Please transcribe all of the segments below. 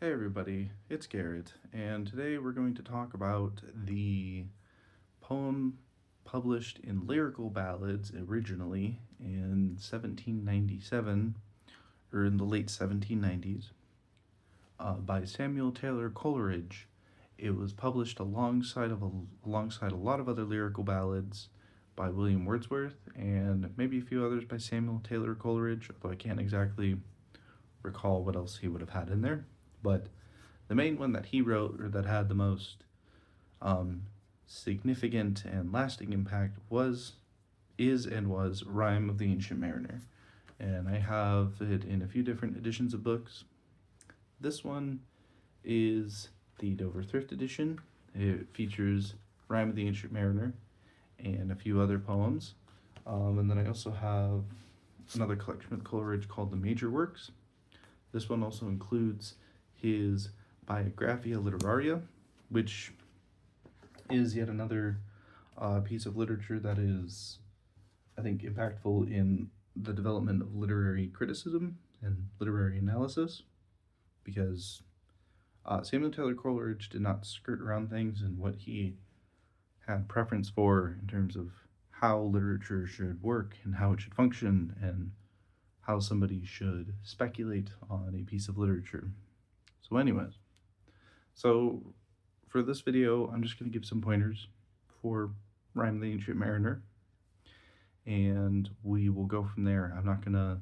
Hey everybody, it's Garrett, and today we're going to talk about the poem published in Lyrical Ballads originally in 1797, or in the late 1790s, by Samuel Taylor Coleridge. It was published alongside a lot of other lyrical ballads by William Wordsworth and maybe a few others by Samuel Taylor Coleridge, although I can't exactly recall what else he would have had in there. But the main one that he wrote, or that had the most um, significant and lasting impact, was Rime of the Ancient Mariner. And I have it in a few different editions of books. This one is the Dover Thrift Edition. It features Rime of the Ancient Mariner and a few other poems. And then I also have another collection with Coleridge called the Major Works. This one also includes his Biographia Literaria, which is yet another piece of literature that is, I think, impactful in the development of literary criticism and literary analysis, because Samuel Taylor Coleridge did not skirt around things and what he had preference for in terms of how literature should work and how it should function and how somebody should speculate on a piece of literature. So anyways, so for this video, I'm just going to give some pointers for Rime the Ancient Mariner, and we will go from there. I'm not going to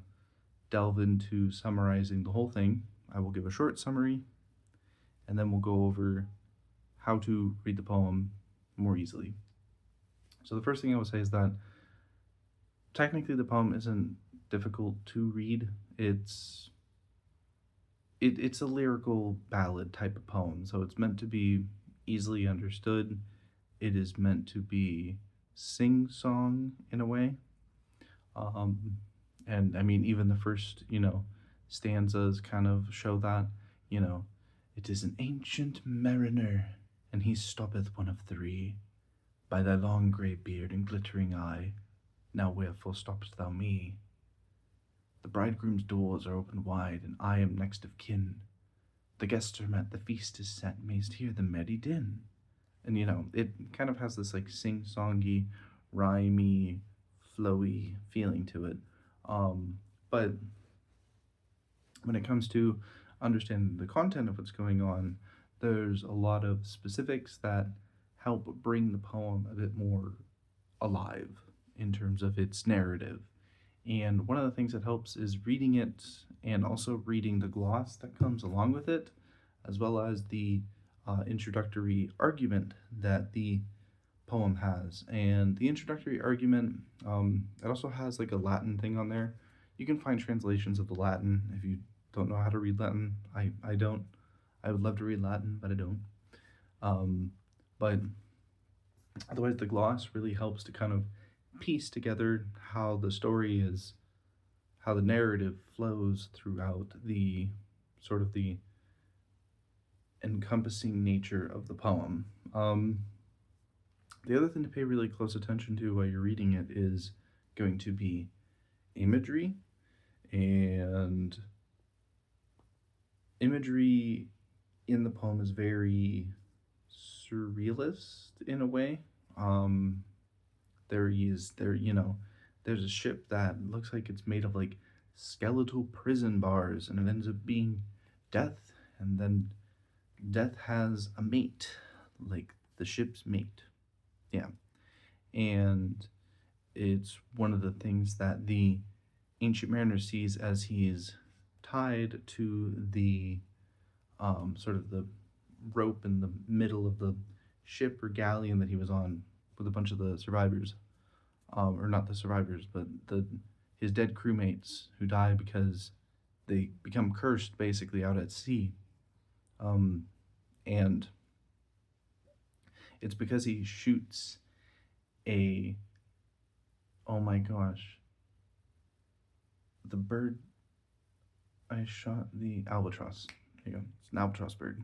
delve into summarizing the whole thing. I will give a short summary, and then we'll go over how to read the poem more easily. So the first thing I will say is that technically the poem isn't difficult to read. It's a lyrical ballad type of poem, so it's meant to be easily understood. It is meant to be sing-song in a way. And I mean, even the first, stanzas kind of show that, you know, it is an ancient mariner, and he stoppeth one of three. By thy long grey beard and glittering eye, now wherefore stopp'st thou me? The bridegroom's doors are open wide, and I am next of kin. The guests are met, the feast is set, mayst hear the merry din. And it kind of has this like sing-songy, rhymey, flowy feeling to it. But when it comes to understanding the content of what's going on, there's a lot of specifics that help bring the poem a bit more alive in terms of its narrative. And one of the things that helps is reading it and also reading the gloss that comes along with it, as well as the introductory argument that the poem has. And the introductory argument, it also has like a Latin thing on there. You can find translations of the Latin if you don't know how to read Latin. I don't. I would love to read Latin, but I don't. But otherwise, the gloss really helps to kind of piece together how the story is, how the narrative flows throughout the sort of the encompassing nature of the poem. The other thing to pay really close attention to while you're reading it is going to be imagery, and imagery in the poem is very surrealist in a way. There's a ship that looks like it's made of like skeletal prison bars, and it ends up being Death, and then Death has a mate, like the ship's mate. Yeah. And it's one of the things that the Ancient Mariner sees as he's tied to the sort of the rope in the middle of the ship or galleon that he was on with a bunch of the survivors, or not the survivors, but his dead crewmates who die because they become cursed basically out at sea. And it's because he shoots oh my gosh, the bird. I shot the albatross. There you go. It's an albatross bird.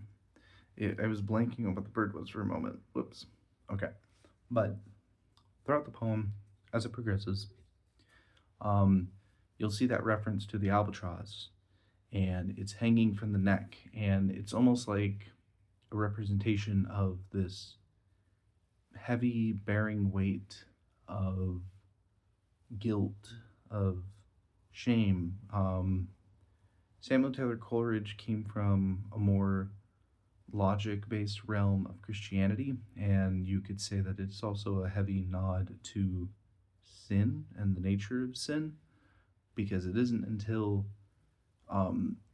I was blanking on what the bird was for a moment. Whoops. Okay. But throughout the poem, as it progresses, you'll see that reference to the albatross. and it's hanging from the neck, and it's almost like a representation of this heavy bearing weight of guilt, of shame. Samuel Taylor Coleridge came from a more logic based realm of Christianity, and you could say that it's also a heavy nod to sin and the nature of sin, because it isn't until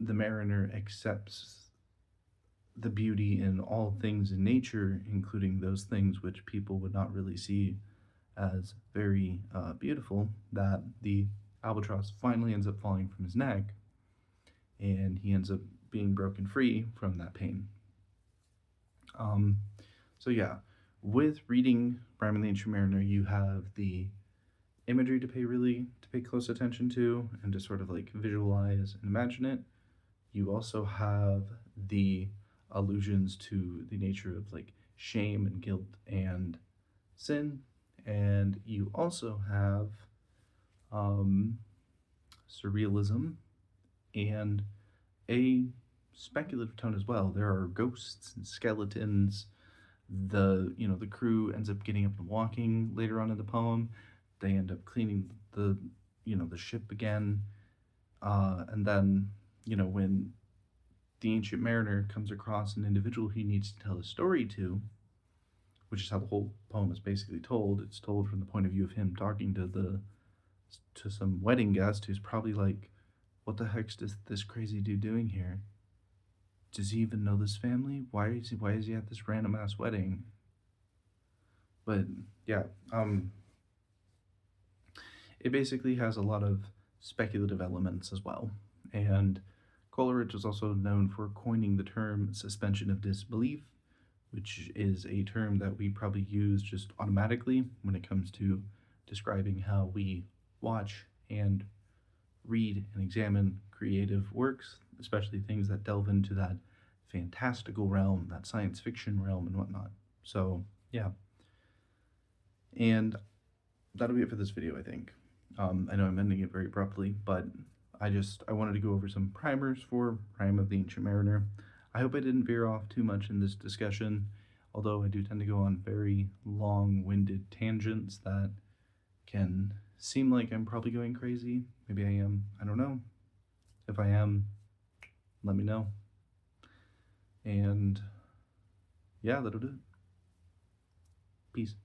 the mariner accepts the beauty in all things in nature, including those things which people would not really see as very beautiful, that the albatross finally ends up falling from his neck, and he ends up being broken free from that pain. Um, so yeah, with reading Rime and the Ancient Mariner, you have the imagery to pay close attention to and to sort of like visualize and imagine it. You also have the allusions to the nature of like shame and guilt and sin, and you also have surrealism and a speculative tone as well. There are ghosts and skeletons. The crew ends up getting up and walking later on in the poem. They end up cleaning the ship again, and then when the ancient mariner comes across an individual he needs to tell a story to, which is how the whole poem is basically told. It's told from the point of view of him talking to some wedding guest who's probably like, "What the heck's this crazy dude doing here? Does he even know this family? Why is he at this random ass wedding?" But yeah, it basically has a lot of speculative elements as well. And Coleridge was also known for coining the term suspension of disbelief, which is a term that we probably use just automatically when it comes to describing how we watch and read and examine creative works, especially things that delve into that fantastical realm, that science fiction realm, and whatnot. So, yeah. And that'll be it for this video, I think. I know I'm ending it very abruptly, but I wanted to go over some primers for Rime of the Ancient Mariner. I hope I didn't veer off too much in this discussion, although I do tend to go on very long-winded tangents that can seem like I'm probably going crazy. Maybe I am. I don't know. If I am, let me know. And yeah, that'll do it. Peace.